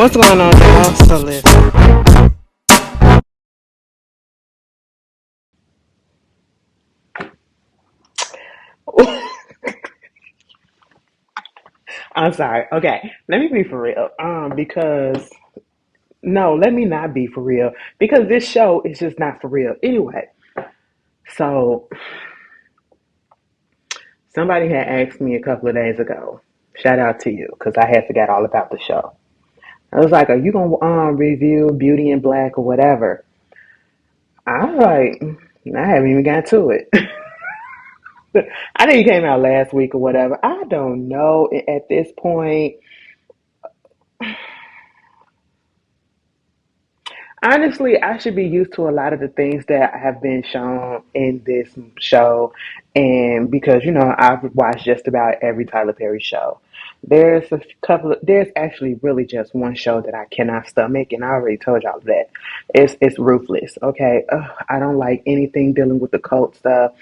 What's going on, y'all? So listen. I'm sorry. Okay, let me be for real. Because no, let me not be for real. Because this show is just not for real. Anyway, so somebody had asked me a couple of days ago. Shout out to you, because I had forgot all about the show. I was like, "Are you gonna review Beauty in Black or whatever?" I was like, I haven't even got to it. I know you came out last week or whatever. I don't know at this point. Honestly, I should be used to a lot of the things that have been shown in this show. And because, I've watched just about every Tyler Perry show. There's actually really just one show that I cannot stomach, and I already told y'all that. It's Ruthless, okay? Ugh, I don't like anything dealing with the cult stuff.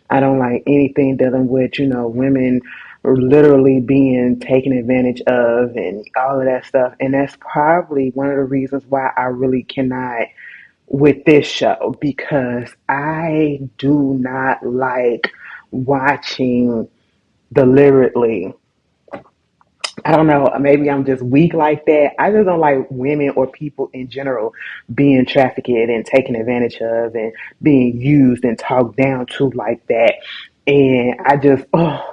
I don't like anything dealing with, women literally being taken advantage of and all of that stuff. And that's probably one of the reasons why I really cannot with this show, because I do not like watching deliberately. I don't know, maybe I'm just weak like that. I just don't like women or people in general being trafficked and taken advantage of and being used and talked down to like that. And I just, oh,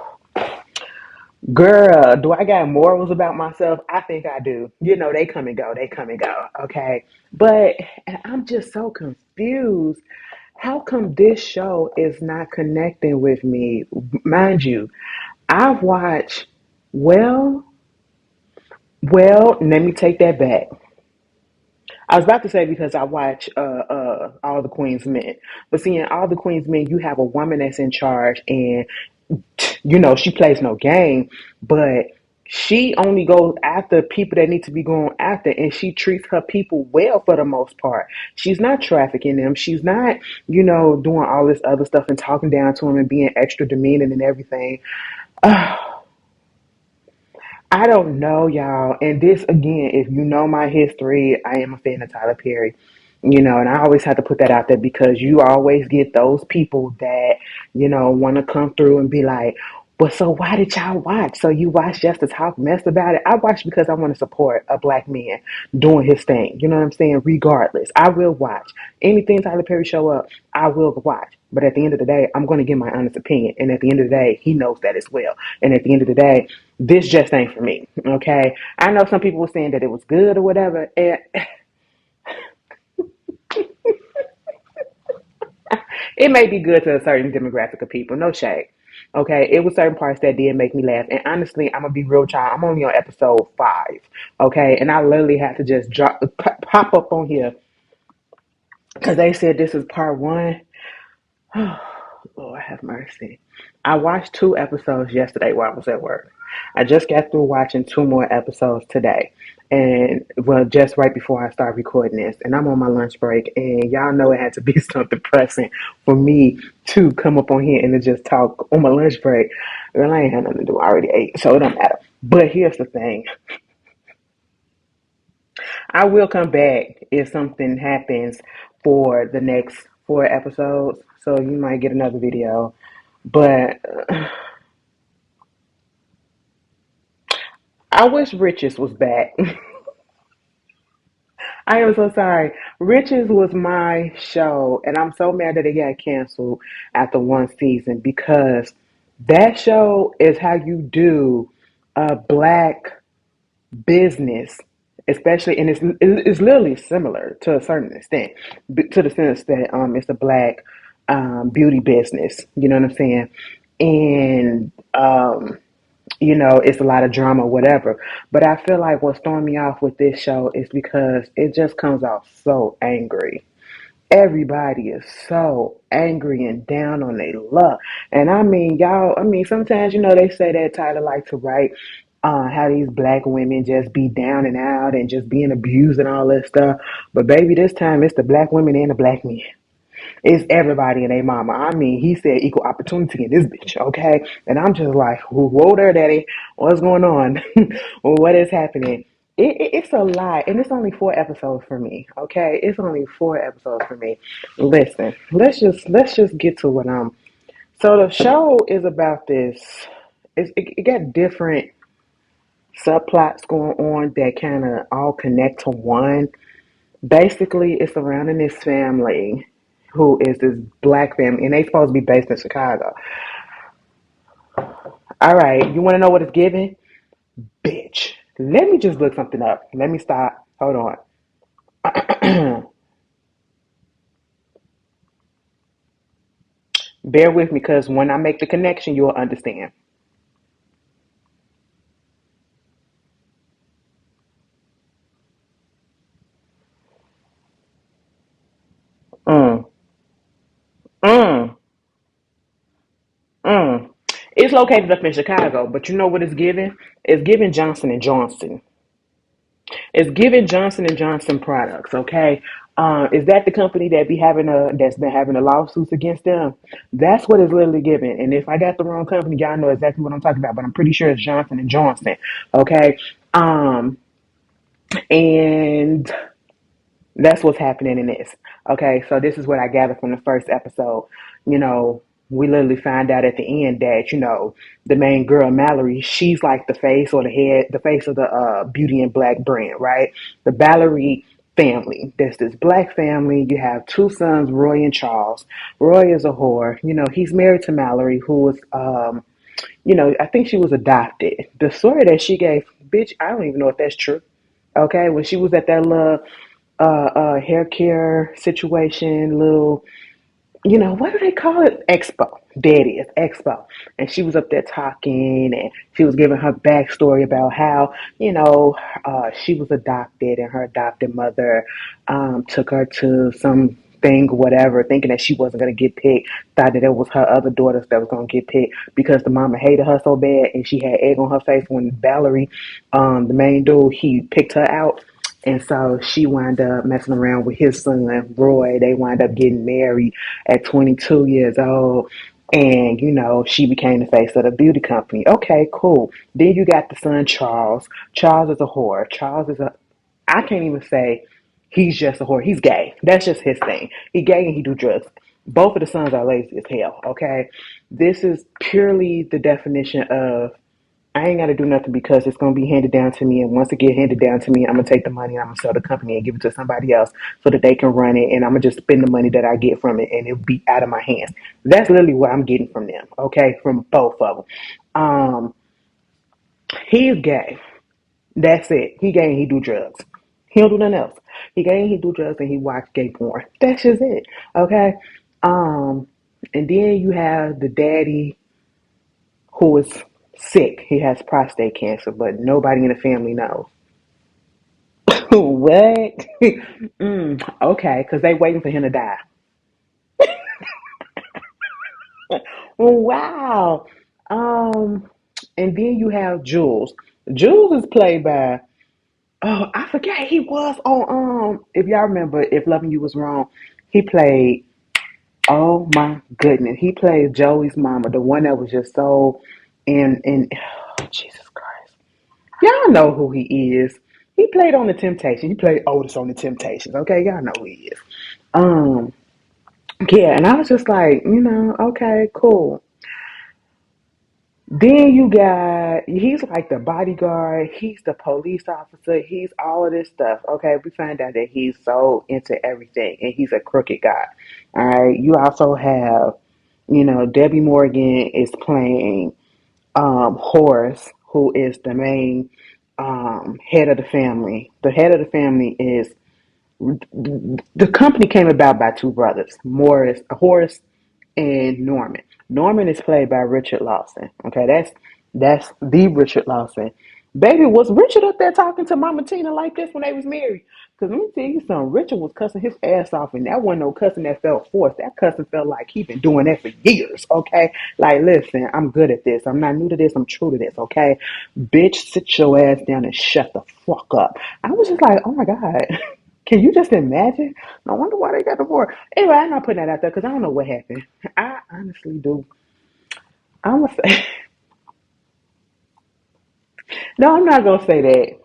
girl, do I got morals about myself? I think I do. They come and go. They come and go. Okay. But and I'm just so confused. How come this show is not connecting with me? Mind you, I've watched, well, let me take that back. I was about to say because I watch All the Queen's Men, but seeing All the Queen's Men, you have a woman that's in charge, and she plays no game, but she only goes after people that need to be going after, and she treats her people well for the most part. She's not trafficking them. She's not, doing all this other stuff and talking down to them and being extra demeaning and everything. I don't know, y'all. And this, again, if you know my history, I am a fan of Tyler Perry. And I always have to put that out there because you always get those people that, want to come through and be like, well, so why did y'all watch? So you watch just to talk mess about it? I watch because I want to support a black man doing his thing. You know what I'm saying? Regardless, I will watch anything Tyler Perry show up. I will watch. But at the end of the day, I'm going to give my honest opinion. And at the end of the day, he knows that as well. And at the end of the day, this just ain't for me. Okay. I know some people were saying that it was good or whatever. And it may be good to a certain demographic of people. No shade. Okay. It was certain parts that did make me laugh. And honestly, I'm going to be real, child. I'm only on episode 5. Okay. And I literally had to just pop up on here because they said this is part 1. Oh, Lord have mercy. I watched 2 episodes yesterday while I was at work. I just got through watching 2 more episodes today. And well, just right before I start recording this, and I'm on my lunch break, and y'all know it had to be something pressing for me to come up on here and to just talk on my lunch break. Girl, I ain't had nothing to do. I already ate, so it don't matter. But here's the thing: I will come back if something happens for the next 4 episodes. So you might get another video. But I wish Riches was back. I am so sorry. Riches was my show, and I'm so mad that it got canceled after 1 season because that show is how you do a black business, especially, and it's literally similar to a certain extent, to the sense that it's a black beauty business. You know what I'm saying? And it's a lot of drama, whatever. But I feel like what's throwing me off with this show is because it just comes off so angry. Everybody is so angry and down on their luck. And I mean, y'all, sometimes, they say that Tyler like to write how these black women just be down and out and just being abused and all that stuff. But baby, this time it's the black women and the black men. It's everybody and their mama. I mean, he said equal opportunity in this bitch, okay? And I'm just like, whoa there, daddy. What's going on? What is happening? It's a lot, and it's only 4 episodes for me. Okay, it's only 4 episodes for me. Listen, let's just get to what I'm. So the show is about this. It got different subplots going on that kind of all connect to one. Basically, it's surrounding this family who is this black family, and they supposed to be based in Chicago. All right, you want to know what it's giving? Bitch. Let me just look something up. Let me stop. Hold on. Bear with me because when I make the connection, you'll understand. Mm, mm, mm. It's located up in Chicago, but you know what it's giving? It's giving Johnson and Johnson. It's giving Johnson and Johnson products. Okay, is that the company that's been having the lawsuits against them? That's what it's literally giving. And if I got the wrong company, y'all know exactly what I'm talking about. But I'm pretty sure it's Johnson and Johnson. Okay, and that's what's happening in this. Okay, so this is what I gathered from the first episode. You know, we literally find out at the end that, the main girl, Mallory, she's like the face or the head, the face of the Beauty and Black brand, right? The Ballery family. There's this black family. You have two sons, Roy and Charles. Roy is a whore. He's married to Mallory, who was, I think she was adopted. The story that she gave, bitch, I don't even know if that's true. Okay, when she was at that little hair care situation, little, what do they call it? Expo. There it is, Expo. And she was up there talking, and she was giving her backstory about how, she was adopted, and her adopted mother took her to some thing or whatever, thinking that she wasn't going to get picked, thought that it was her other daughters that was going to get picked because the mama hated her so bad, and she had egg on her face when Valerie, the main dude, he picked her out. And so she wound up messing around with his son, Roy. They wound up getting married at 22 years old. And, she became the face of the beauty company. Okay, cool. Then you got the son, Charles. Charles is a whore. I can't even say he's just a whore. He's gay. That's just his thing. He gay and he do drugs. Both of the sons are lazy as hell, okay? This is purely the definition of I ain't got to do nothing because it's going to be handed down to me. And once it get handed down to me, I'm going to take the money and I'm going to sell the company and give it to somebody else so that they can run it. And I'm going to just spend the money that I get from it and it'll be out of my hands. That's literally what I'm getting from them, okay? From both of them. Um, he's gay. That's it. He gay and he do drugs. He don't do nothing else. He gay and he do drugs and he watch gay porn. That's just it, okay? Um, and then you have the daddy who is sick. He has prostate cancer, but nobody in the family knows. What? Okay, because they waiting for him to die. Wow. Um, and then you have Jules. Jules is played by I forget he was on if y'all remember if Loving You Was Wrong, he played oh my goodness. He played Joey's mama, the one that was just so in oh, Jesus Christ. Y'all know who he is. He played on the Temptations. He played Otis on the Temptations. Okay, y'all know who he is. Um, yeah, and I was just like, okay, cool. Then you got he's like the bodyguard, he's the police officer, he's all of this stuff. Okay, we find out that he's so into everything and he's a crooked guy. All right. You also have, Debbie Morgan is playing Horace, who is the main head of the family. The head of the family is the company came about by two brothers, Horace and Norman. Norman is played by Richard Lawson. Okay, that's the Richard Lawson. Baby, was Richard up there talking to Mama Tina like this when they was married? Because let me tell you something, Richard was cussing his ass off, and that wasn't no cussing that felt forced. That cussing felt like he been doing that for years, okay? Like, listen, I'm good at this. I'm not new to this. I'm true to this, okay? Bitch, sit your ass down and shut the fuck up. I was just like, oh my God. Can you just imagine? No wonder why they got divorced. Anyway, I'm not putting that out there because I don't know what happened. I honestly do. I'm gonna say no. I'm not gonna say that.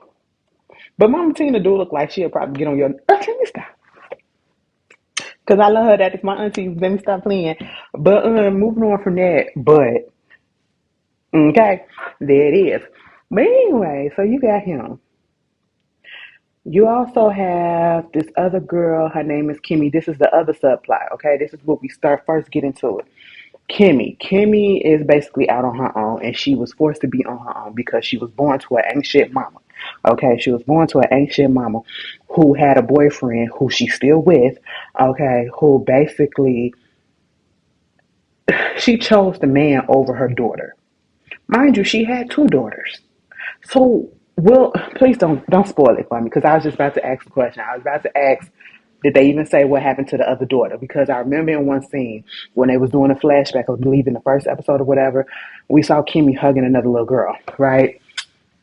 But Mama Tina do look like she'll probably get on your. Let me stop. Because I love her. That is my auntie. Let me stop playing. But moving on from that. But, okay, there it is. But anyway, so you got him. You also have this other girl. Her name is Kimmy. This is the other subplot. Okay, this is what we start first get into it. Kimmy is basically out on her own, and she was forced to be on her own because she was born to an ain't shit mama. Okay, she was born to an ain't shit mama who had a boyfriend who she's still with. Okay, who basically she chose the man over her daughter. Mind you, she had two daughters. So, well, please don't spoil it for me because I was just about to ask the question. I was about to ask, did they even say what happened to the other daughter? Because I remember in one scene when they was doing a flashback, I believe in the first episode or whatever, we saw Kimmy hugging another little girl, right?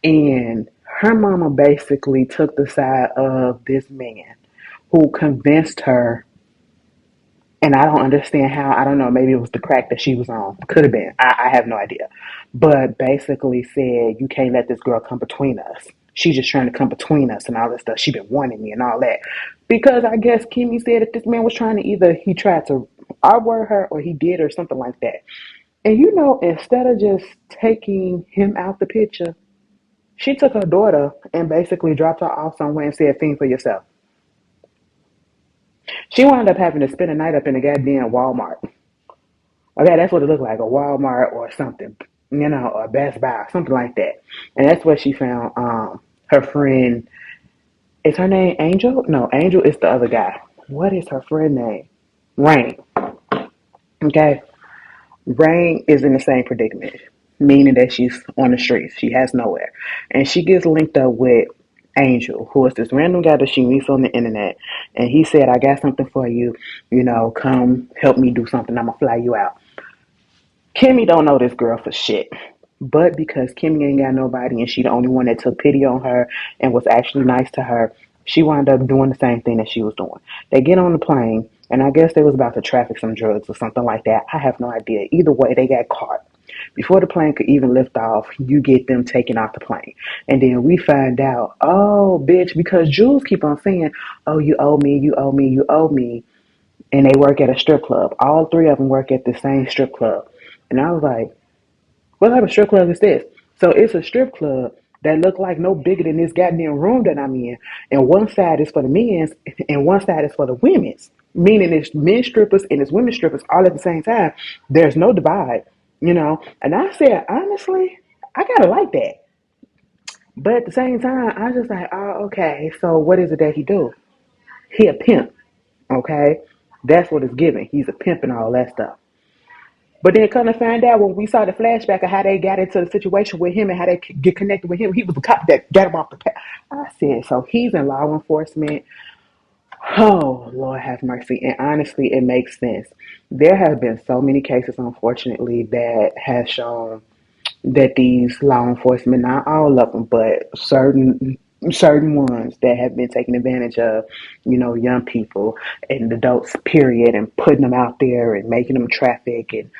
And her mama basically took the side of this man who convinced her, and I don't understand how. I don't know. Maybe it was the crack that she was on. Could have been. I have no idea. But basically said, you can't let this girl come between us. She's just trying to come between us and all this stuff. She been warning me and all that. Because I guess Kimmy said that this man was trying to either he tried to outward her or he did or something like that. And instead of just taking him out the picture, she took her daughter and basically dropped her off somewhere and said, fend for yourself. She wound up having to spend a night up in a goddamn Walmart. Okay, that's what it looked like, a Walmart or something, or a Best Buy, something like that. And that's where she found her friend. Is her name Angel? No, Angel is the other guy. What is her friend name? Rain. Okay, Rain is in the same predicament, meaning that she's on the streets. She has nowhere, and she gets linked up with Angel, who is this random guy that she meets on the internet, and he said, "I got something for you. Come help me do something. I'm gonna fly you out." Kimmy don't know this girl for shit. But because Kimmy ain't got nobody and she the only one that took pity on her and was actually nice to her, she wound up doing the same thing that she was doing. They get on the plane, and I guess they was about to traffic some drugs or something like that. I have no idea. Either way, they got caught. Before the plane could even lift off, you get them taken off the plane. And then we find out, oh, bitch, because Jules keep on saying, oh, you owe me, you owe me, you owe me. And they work at a strip club. All three of them work at the same strip club. And I was like, what type of strip club is this? So it's a strip club that look like no bigger than this goddamn room that I'm in. And one side is for the men's and one side is for the women's. Meaning it's men strippers and it's women strippers all at the same time. There's no divide. And I said, honestly, I kinda like that. But at the same time, I was just like, oh, okay, so what is it that he do? He a pimp, okay? That's what it's giving. He's a pimp and all that stuff. But then come to find out when we saw the flashback of how they got into the situation with him and how they get connected with him, he was the cop that got him off the path. I said, so he's in law enforcement. Oh, Lord have mercy. And honestly, it makes sense. There have been so many cases, unfortunately, that has shown that these law enforcement, not all of them, but certain ones that have been taking advantage of, young people and adults, period, and putting them out there and making them traffic and,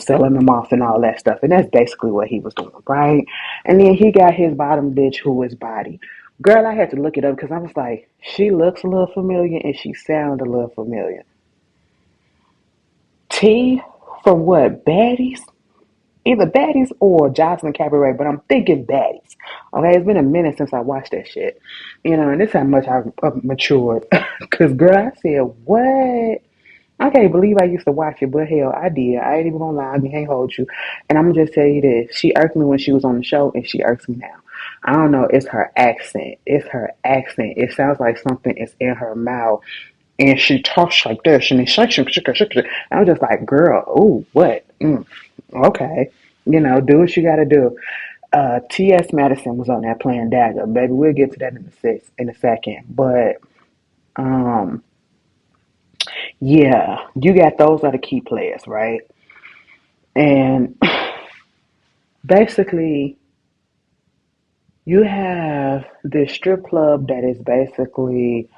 selling them off and all that stuff. And that's basically what he was doing, right? And then he got his bottom bitch who was body. Girl, I had to look it up because I was like, she looks a little familiar and she sounds a little familiar. T from what? Baddies? Either Baddies or Jocelyn Cabaret, but I'm thinking Baddies. Okay, it's been a minute since I watched that shit. And this is how much I've matured. Because, girl, I said, what? I can't believe I used to watch it, but hell, I did. I ain't even gonna lie, I can't hold you. And I'm gonna just tell you this. She irked me when she was on the show, and she irks me now. I don't know, it's her accent. It's her accent. It sounds like something is in her mouth. And she talks like this, and then shake. I'm just like, girl, ooh, what? Okay. Do what you gotta do. T.S. Madison was on that playing Dagger. Baby, we'll get to that in a second. But um yeah, you got those are the key players, right? And basically you have this strip club that is basically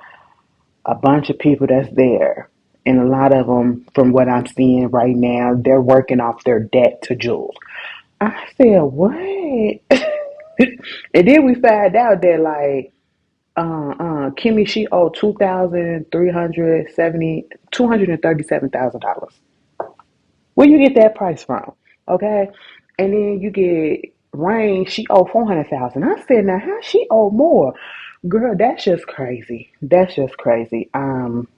a bunch of people that's there. And a lot of them, from what I'm seeing right now, they're working off their debt to Jules. I said, what? And then we find out that, like, Kimmy, she owed $237,000. Where you get that price from? Okay. And then you get Rain, she owed 400,000. I said, now how she owe more? Girl, that's just crazy. That's just crazy. And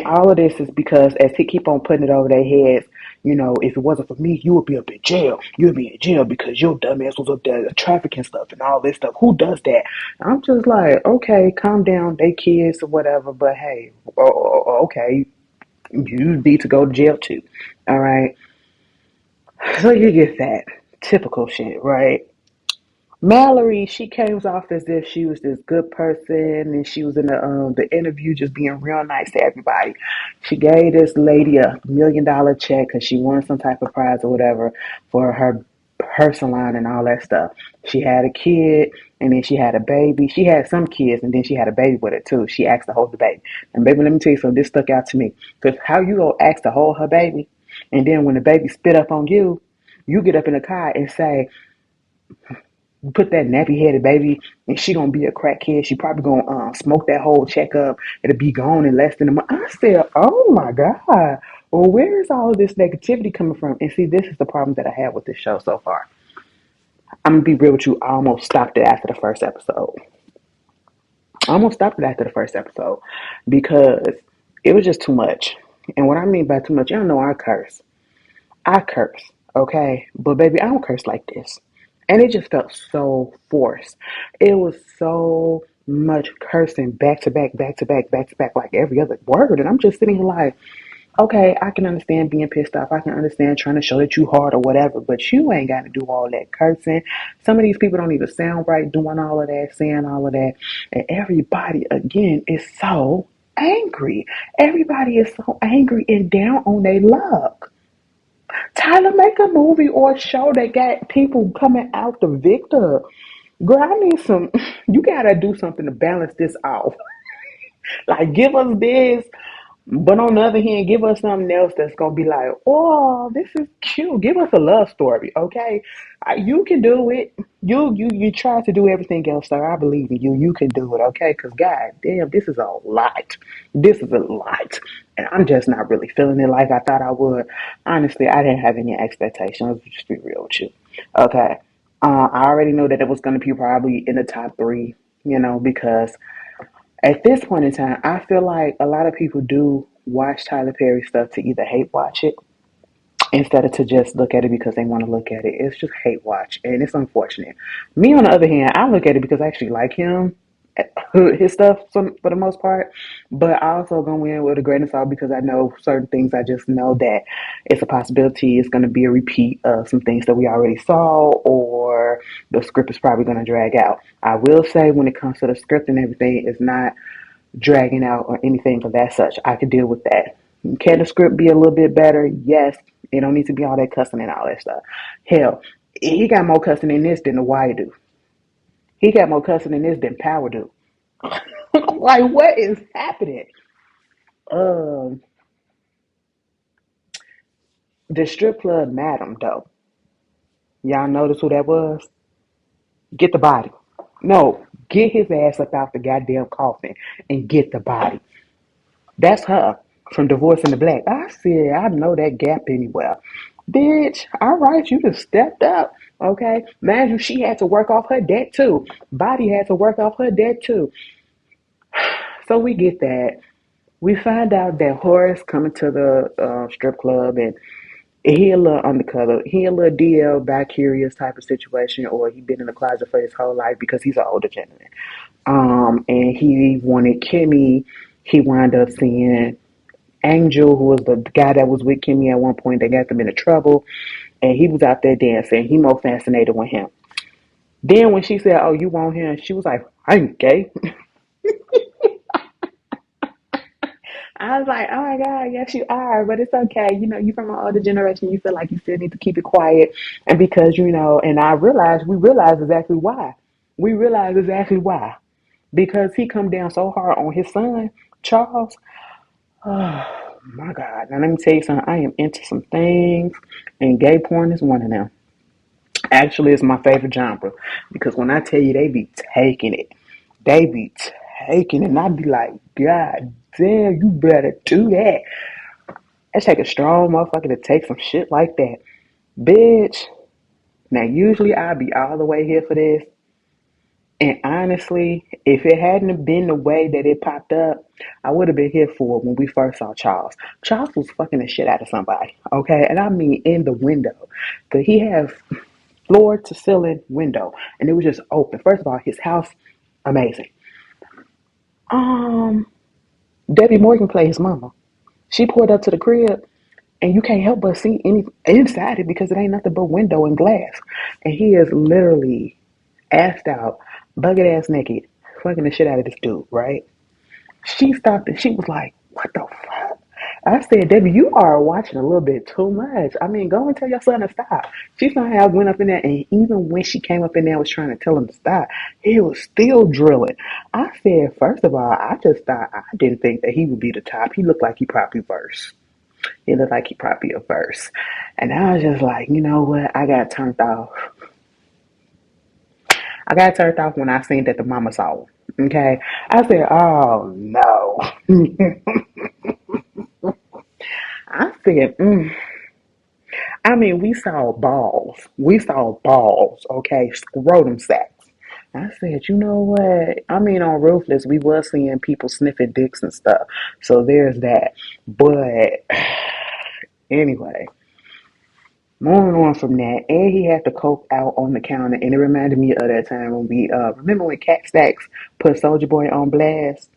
all of this is because as he keep on putting it over their heads, if it wasn't for me, you would be up in jail. You would be in jail because your dumbass was up there trafficking stuff and all this stuff. Who does that? I'm just like, okay, calm down. They kids or whatever, but hey, okay, you need to go to jail too. All right. So you get that typical shit, right? Mallory, she came off as if she was this good person, and she was in the interview just being real nice to everybody. She gave this lady $1 million check because she won some type of prize or whatever for her salon and all that stuff. She had a kid, and then she had a baby. She had some kids, and then she had a baby with it too. She asked to hold the baby. And baby, let me tell you something. This stuck out to me because how you gonna ask to hold her baby, and then when the baby spit up on you, you get up in the car and say, put that nappy headed baby, and she gonna be a crackhead. She probably gonna smoke that whole checkup. It'll be gone in less than a month. I said, oh my god, well, where is all of this negativity coming from? And see, this is the problem that I have with this show so far. I'm gonna be real with you. I almost stopped it after the first episode. Because it was just too much. And what I mean by too much, y'all know I curse. I curse, okay? But baby, I don't curse like this. And it just felt so forced. It was so much cursing back to back, back to back, back to back, like every other word. And I'm just sitting here like, okay, I can understand being pissed off. I can understand trying to show that you hard or whatever, but you ain't got to do all that cursing. Some of these people don't even sound right doing all of that, saying all of that. And everybody, again, is so angry. Everybody is so angry and down on their luck. Tyler, make a movie or a show that got people coming out the victor. Girl, I need some. You gotta do something to balance this off. Like, give us this, but on the other hand, give us something else that's gonna be like, oh, this is cute. Give us a love story, okay? You can do it. You try to do everything else, sir. I believe in you. You can do it, okay? Because god damn, this is a lot. This is a lot, and I'm just not really feeling it like I thought I would. Honestly, I didn't have any expectations. Just be real with you, okay? I already know that it was gonna be probably in the top three, because at this point in time, I feel like a lot of people do watch Tyler Perry stuff to either hate watch it instead of to just look at it because they want to look at it. It's just hate watch, and it's unfortunate. Me, on the other hand, I look at it because I actually like him, his stuff for the most part, but I also go in with a grain of salt because I know certain things. I just know that it's a possibility it's going to be a repeat of some things that we already saw, or the script is probably going to drag out. I will say when it comes to the script and everything, it's not dragging out or anything of that such. I could deal with that. Can the script be a little bit better? Yes. It don't need to be all that cussing and all that stuff. Hell, he got more cussing in this than the Wire do. He got more cussing in this than Power do. Like, what is happening? Um, the strip club madam, though. Y'all notice who that was? Get the body. No, get his ass up out the goddamn coffin and get the body. That's her from Divorce in the Black. I said, I know that gap anywhere. Bitch, all right, you just stepped up. Okay. Mind you, she had to work off her debt too. Body had to work off her debt too. So we get that. We find out that Horace coming to the strip club, and he a little undercover. He a little DL by curious type of situation, or he been in the closet for his whole life because he's an older gentleman. And he wanted Kimmy. He wound up seeing Angel, who was the guy that was with Kimmy at one point. They got them into trouble, and he was out there dancing. He more fascinated with him. Then when she said, "Oh, you want him?" She was like, "I ain't gay." I was like, "Oh my God, yes you are, but it's okay. You from an older generation. You feel like you still need to keep it quiet, and because And I realized we realized exactly why. We realized exactly why because he come down so hard on his son Charles. Oh my God! Now let me tell you something. I am into some things, and gay porn is one of them. Actually, it's my favorite genre because when I tell you they be taking it, they be taking, and I'd be like, God damn, you better do that. It take a strong motherfucker to take some shit like that. Bitch. Now, usually I'd be all the way here for this. And honestly, if it hadn't have been the way that it popped up, I would have been here for it when we first saw Charles. Charles was fucking the shit out of somebody, okay? And I mean in the window. Because he has floor to ceiling window. And it was just open. First of all, his house, amazing. Um, Debbie Morgan played his mama. She pulled up to the crib and you can't help but see any inside it because it ain't nothing but window and glass. And he is literally assed out, bucket ass naked, fucking the shit out of this dude, right? She stopped and she was like, "What the fuck?" I said, "Debbie, you are watching a little bit too much. I mean, go and tell your son to stop." She somehow went up in there, and even when she came up in there and was trying to tell him to stop, he was still drilling. I said, first of all, I just thought, I didn't think that he would be the top. He looked like he probably verse. He looked like he probably a verse. And I was just like, you know what? I got turned off. I got turned off when I seen that the mama saw him. Okay. I said, oh no. I said, I mean, we saw balls. We saw balls, okay? Scrotum sacks. I said, you know what? I mean, on Ruthless, we was seeing people sniffing dicks and stuff. So there's that. But anyway, moving on from that, and he had the coke out on the counter, and it reminded me of that time when we remember when Cat Stacks put Soldier Boy on blast,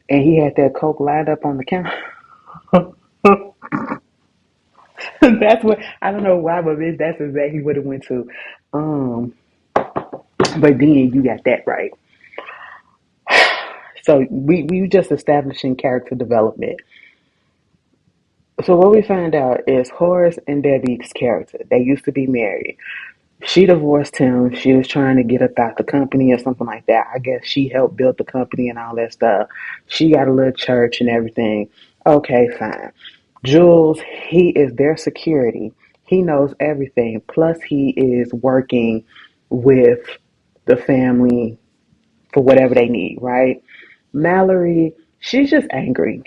and he had that coke lined up on the counter. That's what I don't know why, but bitch, that's exactly what it went to. Um, but then you got that right. So we just establishing character development. So what we find out is Horace and Debbie's character. They used to be married. She divorced him. She was trying to get up out the company or something like that. I guess she helped build the company and all that stuff. She got a little church and everything. Okay, fine. Jules, he is their security. He knows everything. Plus, he is working with the family for whatever they need, right? Mallory, she's just angry.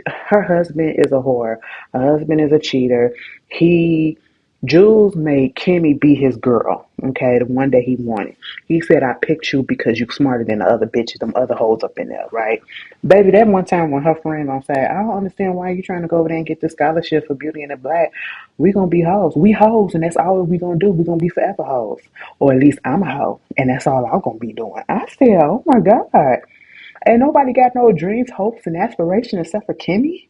Her husband is a whore. Her husband is a cheater. He Jules made Kimmy be his girl, okay, the one that he wanted. He said, I picked you because you smarter than the other bitches, them other hoes up in there, right? Baby, that one time when her friend gonna say, I don't understand why you trying to go over there and get this scholarship for Beauty in the Black. We gonna be hoes. We hoes, and that's all we gonna do. We gonna be forever hoes. Or at least I'm a hoe, and that's all I'm gonna be doing. I said, oh my God. Ain't nobody got no dreams, hopes, and aspirations except for Kimmy?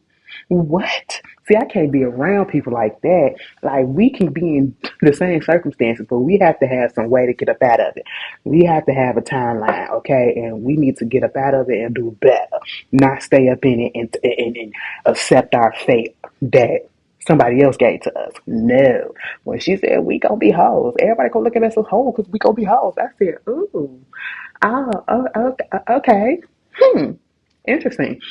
What? See, I can't be around people like that. Like, we can be in the same circumstances, but we have to have some way to get up out of it. We have to have a timeline, okay? And we need to get up out of it and do better, not stay up in it and accept our fate that somebody else gave to us. No. When she said, we gonna be hoes, everybody gonna look at us as hoes because we gonna be hoes. I said, ooh. Okay. Hmm. Interesting.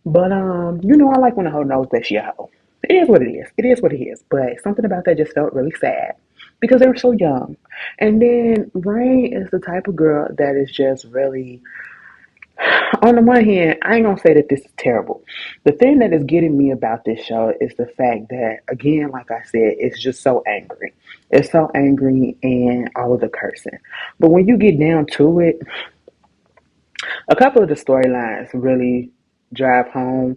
But I like when a hoe knows that she a hoe. It is what it is. It is what it is. But something about that just felt really sad because they were so young. And then Rain is the type of girl that is just really, on the one hand, I ain't gonna say that this is terrible. The thing that is getting me about this show is the fact that, again, like I said, it's just so angry. It's so angry and all of the cursing. But when you get down to it, a couple of the storylines really drive home,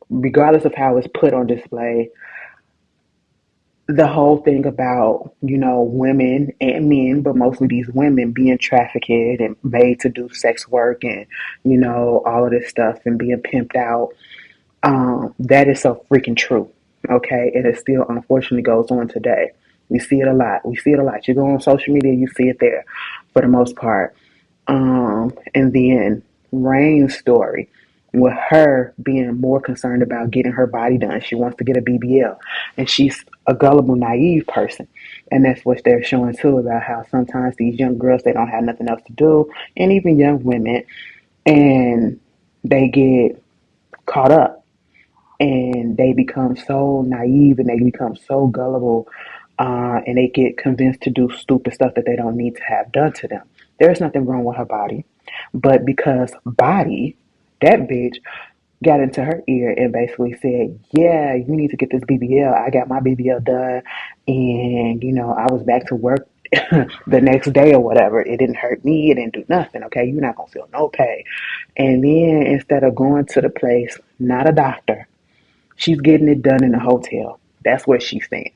regardless of how it's put on display. The whole thing about, women and men, but mostly these women being trafficked and made to do sex work and, all of this stuff and being pimped out. That is so freaking true. Okay. And it still unfortunately goes on today. We see it a lot. We see it a lot. You go on social media, you see it there for the most part. And then Rain's story with her being more concerned about getting her body done. She wants to get a BBL. And she's a gullible, naive person. And that's what they're showing too about how sometimes these young girls, they don't have nothing else to do. And even young women. And they get caught up. And they become so naive and they become so gullible. And they get convinced to do stupid stuff that they don't need to have done to them. There's nothing wrong with her body. But because Body, that bitch, got into her ear and basically said, "Yeah, you need to get this BBL. I got my BBL done, and I was back to work the next day or whatever. It didn't hurt me. It didn't do nothing. Okay, you're not gonna feel no pain." And then instead of going to the place, not a doctor, she's getting it done in a hotel. That's where she's staying.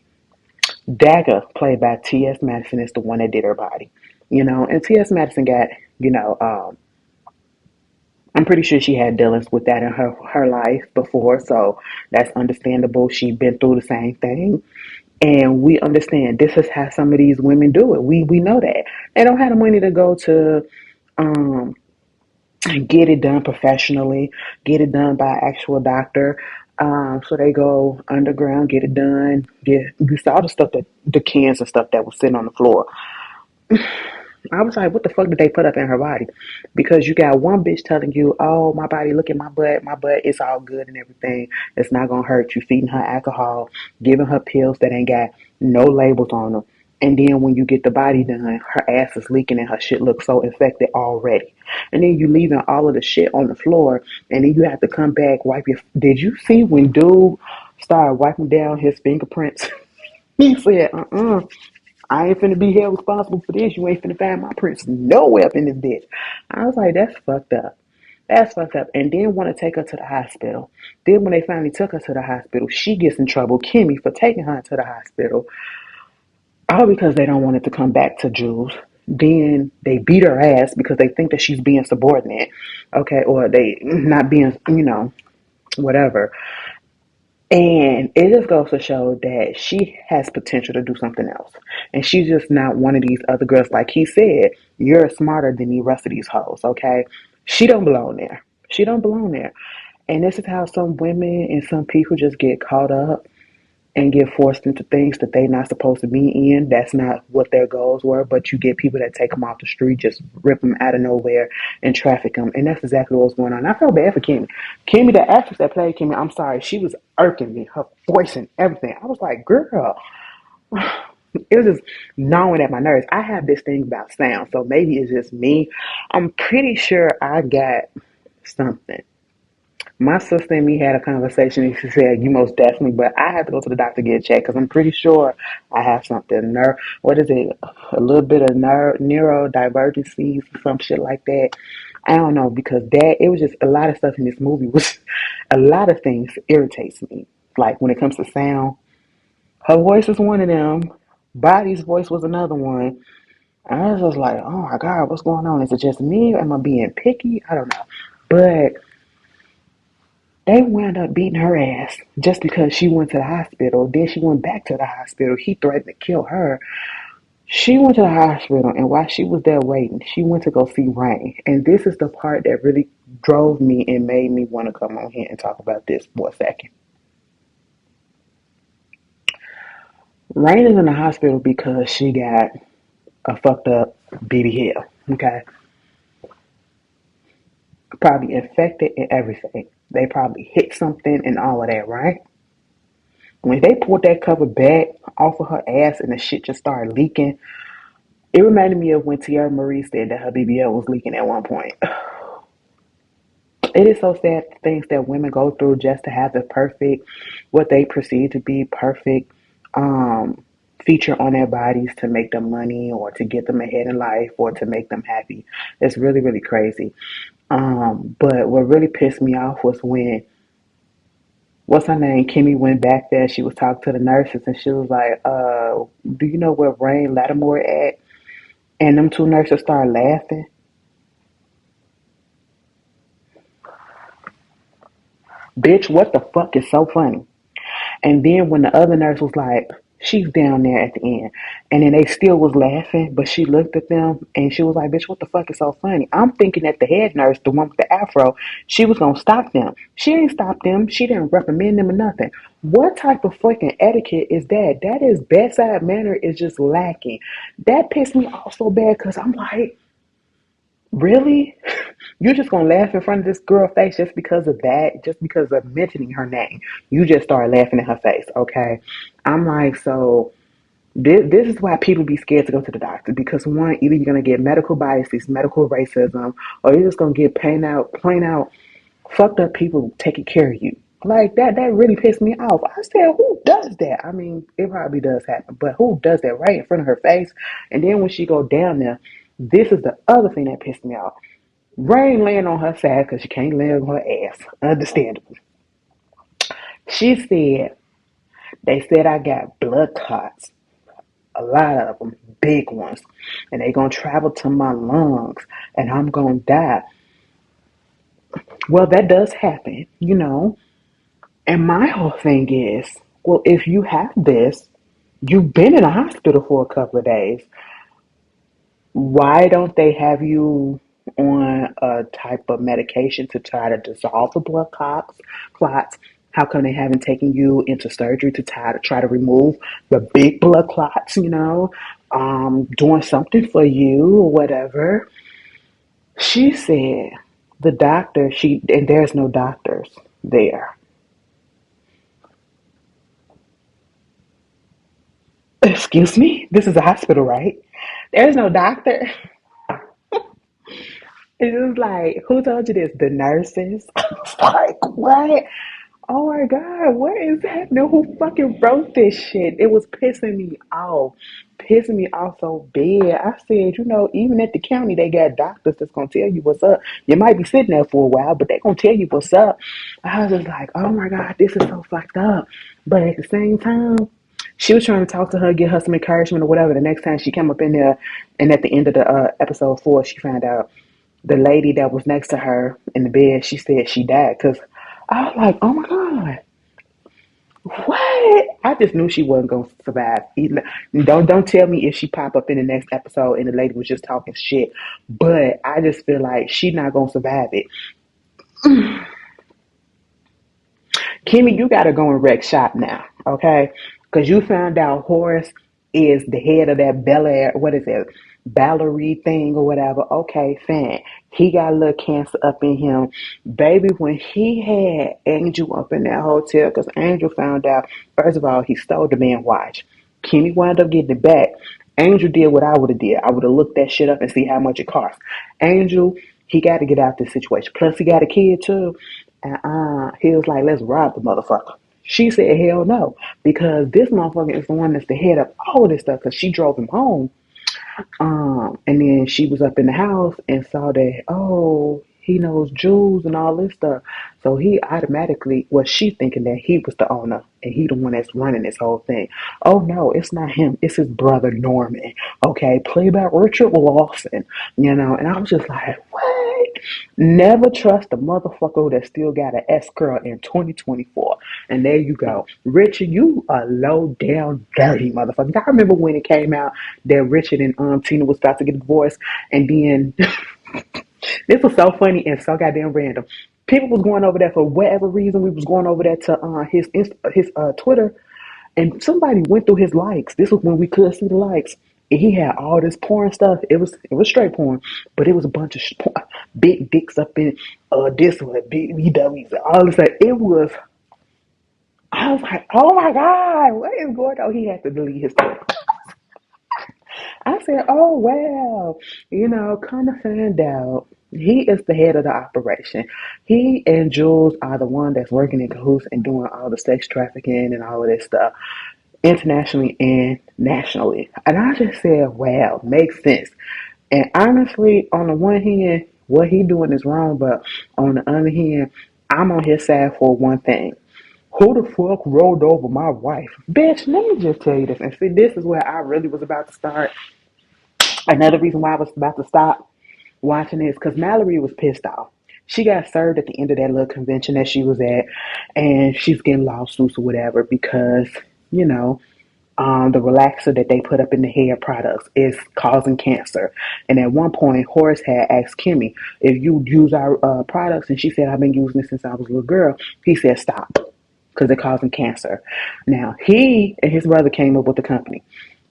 Dagger, played by T.S. Madison, is the one that did her body. And T.S. Madison got, you know, um, I'm pretty sure she had dealings with that in her life before, so that's understandable. She's been through the same thing. And we understand this is how some of these women do it. We know that. They don't have the money to go to um, get it done professionally, get it done by an actual doctor. So they go underground, get it done. You saw the stuff that the cans and stuff that was sitting on the floor. I was like, what the fuck did they put up in her body? Because you got one bitch telling you, oh, my body, look at my butt, it's all good and everything. It's not gonna hurt you. Feeding her alcohol, giving her pills that ain't got no labels on them. And then when you get the body done, her ass is leaking and her shit looks so infected already. And then you leaving all of the shit on the floor, and then you have to come back, wipe your. Did you see when dude started wiping down his fingerprints? He said, I ain't finna be held responsible for this. You ain't finna find my prints nowhere up in this bitch. I was like, that's fucked up. That's fucked up. And then want to take her to the hospital. Then when they finally took her to the hospital, she gets in trouble, Kimmy, for taking her to the hospital. All because they don't want it to come back to Jules. Then they beat her ass because they think that she's being subordinate. Okay, or they not being, whatever. And it just goes to show that she has potential to do something else. And she's just not one of these other girls. Like he said, you're smarter than the rest of these hoes, okay? She don't belong there. She don't belong there. And this is how some women and some people just get caught up and get forced into things that they're not supposed to be in. That's not what their goals were, but you get people that take them off the street, just rip them out of nowhere and traffic them. And that's exactly what was going on. I felt bad for Kimmy. Kimmy, the actress that played Kimmy, I'm sorry, she was irking me, her voice and everything. I was like, girl, it was just gnawing at my nerves. I have this thing about sound, so maybe it's just me. I'm pretty sure I got something. My sister and me had a conversation, and she said, "You most definitely," but I have to go to the doctor to get checked because I'm pretty sure I have something. What is it? A little bit of neurodivergencies, some shit like that. I don't know because it was just a lot of stuff in this movie was a lot of things irritates me. Like when it comes to sound, her voice is one of them. Body's voice was another one. I was just like, oh my god, what's going on? Is it just me? Am I being picky? I don't know, but they wound up beating her ass just because she went to the hospital. Then she went back to the hospital. He threatened to kill her. She went to the hospital, and while she was there waiting, she went to go see Rain. And this is the part that really drove me and made me want to come on here and talk about this for a second. Rain is in the hospital because she got a fucked up BBL. Okay, probably infected and everything. They probably hit something and all of that, right? When they pulled that cover back off of her ass and the shit just started leaking, it reminded me of when Tierra Marie said that her BBL was leaking at one point. It is so sad the things that women go through just to have the perfect, what they perceive to be perfect um, feature on their bodies to make them money or to get them ahead in life or to make them happy. It's really, really crazy. But what really pissed me off was when, what's her name? Kimmy went back there. She was talking to the nurses and she was like, do you know where Rain Lattimore at? And them two nurses started laughing. Bitch, what the fuck is so funny? And then when the other nurse was like, she's down there at the end. And then they still was laughing, but she looked at them and she was like, bitch, what the fuck is so funny? I'm thinking that the head nurse, the one with the afro, she was going to stop them. She didn't stop them. She didn't reprimand them or nothing. What type of fucking etiquette is that? That is bedside manner is just lacking. That pissed me off so bad because I'm like, really? You're just gonna laugh in front of this girl's face just because of that, just because of mentioning her name. You just start laughing in her face, okay? I'm like, so This is why people be scared to go to the doctor because one, either you're gonna get medical biases, medical racism, or you're just gonna get plain out fucked up people taking care of you. Like that really pissed me off. I said, who does that? I mean, it probably does happen, but who does that right in front of her face? And then when she go down there, this is the other thing that pissed me off. Rain laying on her side because she can't lay on her ass. Understandable. She said, they said I got blood clots, a lot of them, big ones, and they gonna travel to my lungs, and I'm gonna die. Well, that does happen, you know. And my whole thing is, well, if you have this, you've been in a hospital for a couple of days. Why don't they have you on a type of medication to try to dissolve the blood clots? Clots. How come they haven't taken you into surgery to try to remove the big blood clots? Doing something for you or whatever. She said the doctor. And there's no doctors there. Excuse me. This is a hospital, right? There's no doctor. It was like, who told you this? The nurses? It's like, what? Oh my God, what is happening? Who fucking wrote this shit? It was pissing me off. Pissing me off so bad. I said, even at the county, they got doctors that's gonna tell you what's up. You might be sitting there for a while, but they gonna tell you what's up. I was just like, oh my God, this is so fucked up. But at the same time, she was trying to talk to her, get her some encouragement or whatever. The next time she came up in there, and at the end of the episode 4, she found out the lady that was next to her in the bed, she said she died. Because I was like, oh my God, what? I just knew she wasn't going to survive. Don't tell me if she pop up in the next episode and the lady was just talking shit. But I just feel like she not going to survive it. Kimmy, you got to go and wreck shop now, okay? Because you found out Horace is the head of that Bel Air, what is it, Ballery thing or whatever. Okay, fine. He got a little cancer up in him. Baby, when he had Angel up in that hotel, because Angel found out, first of all, he stole the man watch. Kimmy wound up getting it back. Angel did what I would have did. I would have looked that shit up and see how much it cost. Angel, he got to get out this situation. Plus, he got a kid too. And he was like, let's rob the motherfucker. She said, hell no, because this motherfucker is the one that's the head of all of this stuff because she drove him home. And then she was up in the house and saw that, oh, he knows Jules and all this stuff. So he automatically was she thinking that he was the owner and he the one that's running this whole thing. Oh no, it's not him. It's his brother Norman. Okay, played by Richard Lawson. And I was just like, what? Never trust a motherfucker that still got an S curl in 2024. And there you go. Richard, you a low down dirty motherfucker. I remember when it came out that Richard and Tina was about to get divorced and then this was so funny and so goddamn random. People was going over there for whatever reason. We was going over there to his Twitter, and somebody went through his likes. This was when we could see the likes. And he had all this porn stuff. It was straight porn, but it was a bunch of big dicks up in this one, big BWs, all this stuff. It was. I was like, oh my God, what is going on? He had to delete his stuff. I said, oh, well, come to find out, he is the head of the operation. He and Jules are the one that's working in cahoots and doing all the sex trafficking and all of this stuff, internationally and nationally. And I just said, wow, makes sense. And honestly, on the one hand, what he doing is wrong, but on the other hand, I'm on his side for one thing. Who the fuck rolled over my wife? Bitch, let me just tell you this. And see, this is where I really was about to start. Another reason why I was about to stop watching this, because Mallory was pissed off. She got served at the end of that little convention that she was at, and she's getting lawsuits or whatever because, you know, the relaxer that they put up in the hair products is causing cancer. And at one point, Horace had asked Kimmy, if you use our products, and she said, I've been using it since I was a little girl. He said, stop, because they're causing cancer. Now, he and his brother came up with the company.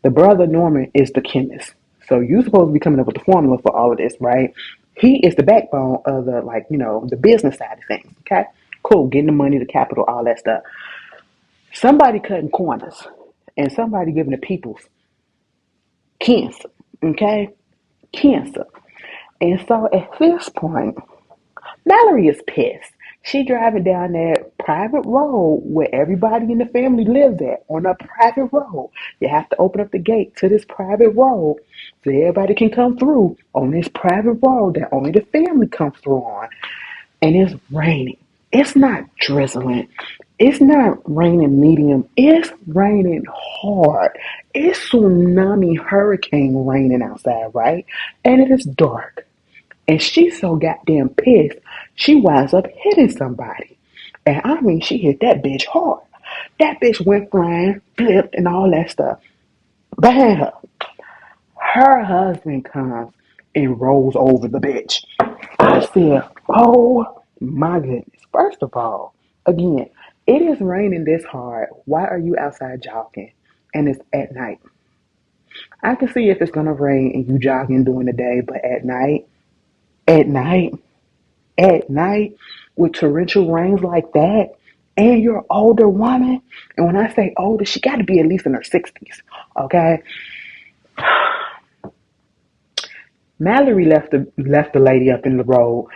The brother, Norman, is the chemist. So you're supposed to be coming up with the formula for all of this, right? He is the backbone of the, the business side of things, okay? Cool, getting the money, the capital, all that stuff. Somebody cutting corners. and somebody giving the people's cancer. Okay? Cancer. And so at this point, Mallory is pissed. She driving down that private road where everybody in the family lives at, on a private road. You have to open up the gate to this private road so everybody can come through on this private road that only the family comes through on. And it's raining. It's not drizzling. It's not raining medium. It's raining hard. It's tsunami hurricane raining outside, right? And it is dark. And she's so goddamn pissed, she winds up hitting somebody. And I mean, she hit that bitch hard. That bitch went flying, flipped, and all that stuff. Behind her. Her husband comes and rolls over the bitch. I said, oh my goodness. First of all, again, it is raining this hard. Why are you outside jogging? And it's at night. I can see if it's gonna rain and you jogging during the day, but at night, at night, with torrential rains like that, and you're an older woman, and when I say older, she got to be at least in her 60s, okay? Mallory left the lady up in the road.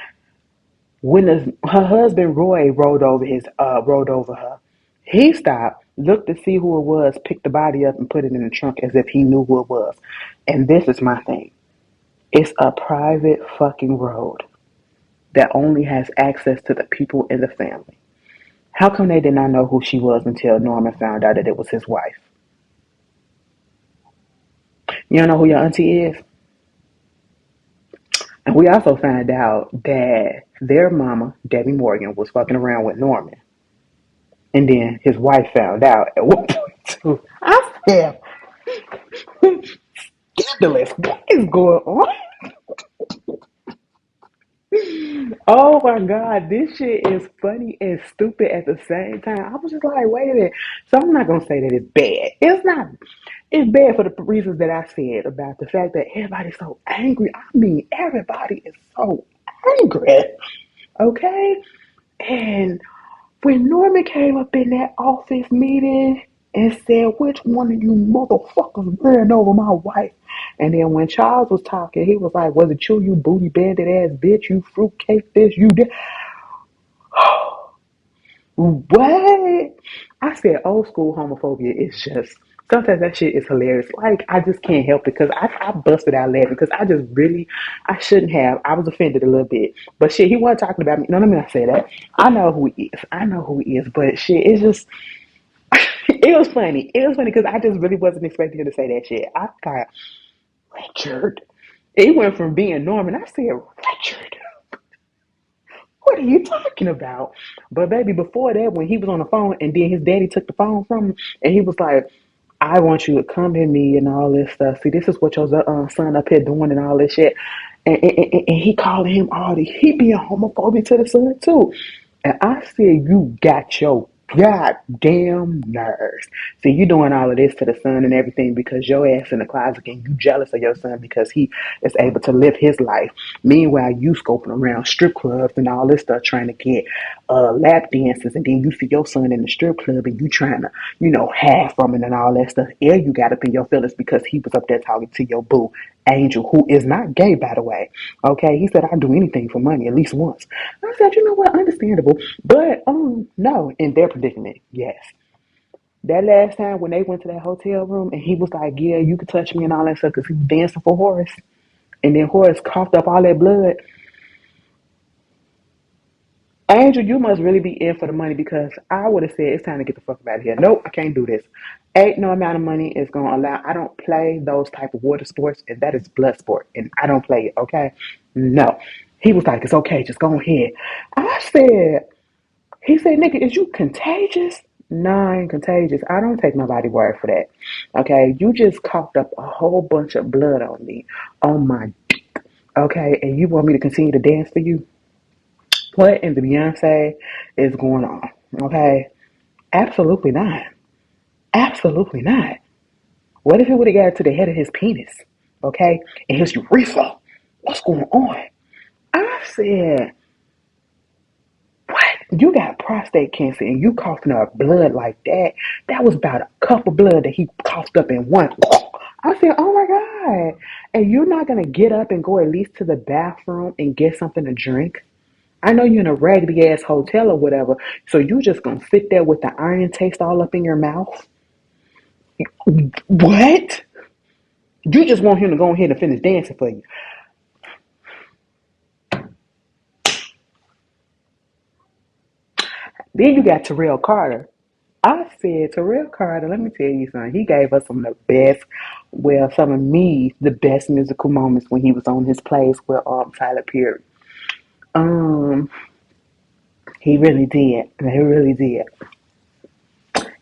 When her husband Roy rode over her, he stopped, looked to see who it was, picked the body up, and put it in the trunk as if he knew who it was. And this is my thing: it's a private fucking road that only has access to the people in the family. How come they did not know who she was until Norman found out that it was his wife? You don't know who your auntie is? And we also found out that their mama, Debbie Morgan, was fucking around with Norman. And then his wife found out at one point too. I said, scandalous. What is going on? Oh my God, this shit is funny and stupid at the same time. I was just like, wait a minute. So I'm not gonna say that it's bad. It's not. It's bad for the reasons that I said about the fact that everybody's so angry. I mean, everybody is so angry. Okay? And when Norman came up in that office meeting and said, which one of you motherfuckers ran over my wife? And then when Charles was talking, he was like, was it you booty bandit ass bitch, you fruitcake this, you did. What? I said old school homophobia is just, sometimes that shit is hilarious. Like, I just can't help it because I busted out laughing because I just really, I shouldn't have. I was offended a little bit. But shit, he wasn't talking about me. No, let me not say that. I know who he is. I know who he is. But shit, it's just, it was funny. It was funny because I just really wasn't expecting him to say that shit. I thought, Richard. He went from being Norman. I said, Richard. What are you talking about? But baby, before that, when he was on the phone and then his daddy took the phone from him and he was like, I want you to come to me and all this stuff. See, this is what your son up here doing and all this shit. And he calling him all this. He being homophobic to the son too. And I said, you got your goddamn nerves. See, you doing all of this to the son and everything because your ass in the closet and you jealous of your son because he is able to live his life. Meanwhile, you scoping around strip clubs and all this stuff trying to get lap dances, and then you see your son in the strip club and you trying to, hide from it and all that stuff. Yeah, you got up in your feelings because he was up there talking to your boo, Angel, who is not gay, by the way. Okay, he said, I'll do anything for money at least once. I said, you know what, understandable. But, no, in their predicament, yes. That last time when they went to that hotel room and he was like, yeah, you can touch me and all that stuff because he was dancing for Horace. And then Horace coughed up all that blood. Angel, you must really be in for the money because I would have said it's time to get the fuck out of here. Nope, I can't do this. Ain't no amount of money is gonna allow. I don't play those type of water sports, and that is blood sport, and I don't play it. Okay, no. He was like, it's okay, just go ahead. I said, he said, nigga, is you contagious? No, I ain't contagious. I don't take nobody word for that. Okay, you just coughed up a whole bunch of blood on me, on my dick. Okay, and you want me to continue to dance for you? What in the Beyonce is going on? Okay, absolutely not. Absolutely not. What if it would have got to the head of his penis? Okay, and his urethra? What's going on? I said, what? You got prostate cancer and you coughing up blood like that, that was about a cup of blood that he coughed up in one. I said, oh my God. And you're not going to get up and go at least to the bathroom and get something to drink? I know you're in a raggedy ass hotel or whatever, so you just going to sit there with the iron taste all up in your mouth? What? You just want him to go ahead and finish dancing for you. Then you got Terrell Carter. I said, Terrell Carter, let me tell you something. He gave us some of the best, well, some of me, the best musical moments when he was on his plays with Tyler Perry. Um, he really did. He really did.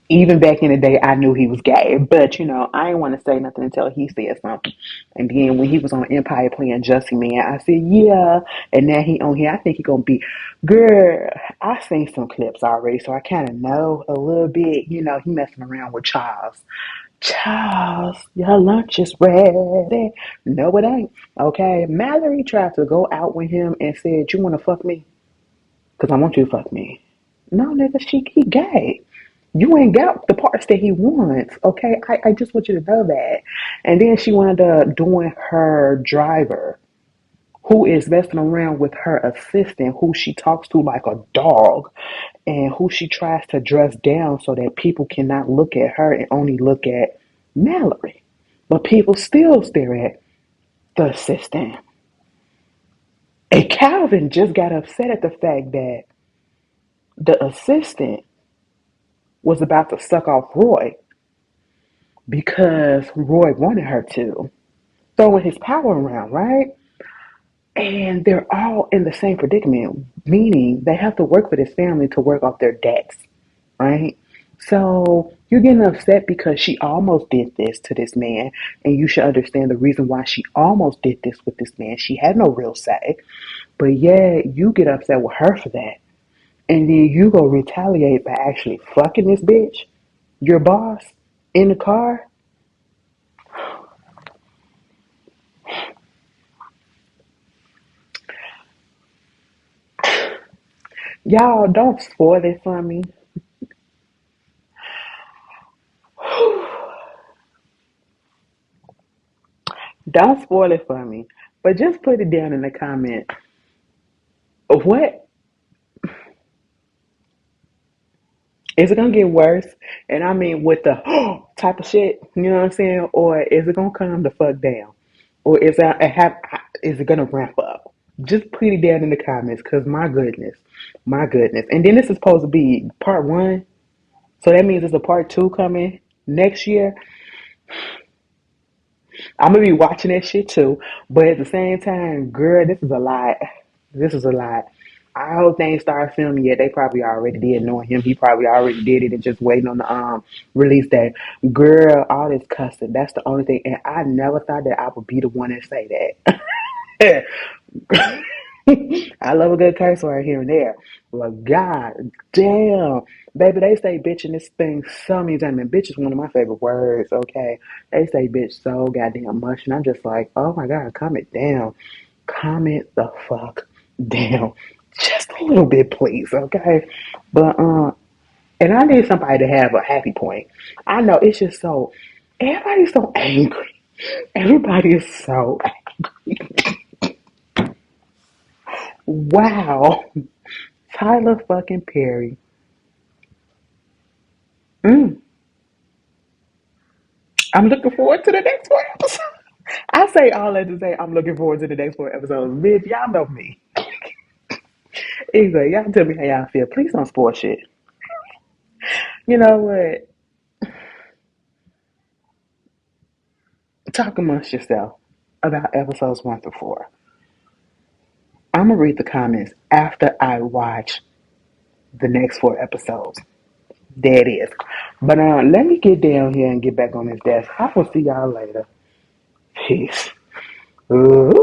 Even back in the day, I knew he was gay, but I didn't want to say nothing until he said something. And then when he was on Empire playing Jussie Man, I said, yeah. And now he on here, I think he gonna be, girl. I seen some clips already, so I kind of know a little bit. He messing around with Charles. Charles, your lunch is ready. No, it ain't. Okay, Mallory tried to go out with him and said, you want to fuck me? Because I want you to fuck me. No, nigga, he gay. You ain't got the parts that he wants, okay? I just want you to know that. And then she wound up doing her driver, who is messing around with her assistant, who she talks to like a dog, and who she tries to dress down so that people cannot look at her and only look at Mallory. But people still stare at the assistant. And Calvin just got upset at the fact that the assistant was about to suck off Roy because Roy wanted her to, throwing his power around, right? And they're all in the same predicament, meaning they have to work for this family to work off their debts, right? So you're getting upset because she almost did this to this man, and you should understand the reason why she almost did this with this man. She had no real say, but yeah, you get upset with her for that. And then you go retaliate by actually fucking this bitch, your boss, in the car. Y'all, don't spoil it for me. Don't spoil it for me. But just put it down in the comment. What is it gonna get worse? And I mean with the type of shit, you know what I'm saying? Or is it gonna calm the fuck down? Or is it gonna ramp up? Just put it down in the comments, cause my goodness, my goodness. And then this is supposed to be part one, so that means there's a part two coming next year. I'm gonna be watching that shit too, but at the same time, girl, this is a lot. This is a lot. I hope they ain't start filming yet. They probably already did, knowing him. He probably already did it and just waiting on the release date. Girl, all this cussing. That's the only thing. And I never thought that I would be the one to say that. I love a good curse word here and there. But God damn. Baby, they say bitch in this thing so many times. And bitch is one of my favorite words, okay? They say bitch so goddamn much. And I'm just like, oh my God, calm it down. Calm it the fuck down. Just a little bit, please, okay? But, and I need somebody to have a happy point. I know it's just so, everybody's so angry. Everybody is so angry. Wow. Tyler fucking Perry. Mm. I'm looking forward to the next four episodes. I say all that to say I'm looking forward to the next four episodes. Bitch, y'all know me. Anyway, y'all tell me how y'all feel. Please don't spoil shit. You know what? Talk amongst yourself about episodes 1 through 4. I'm gonna read the comments after I watch the next 4 episodes. There it is. But let me get down here and get back on this desk. I will see y'all later. Peace. Ooh.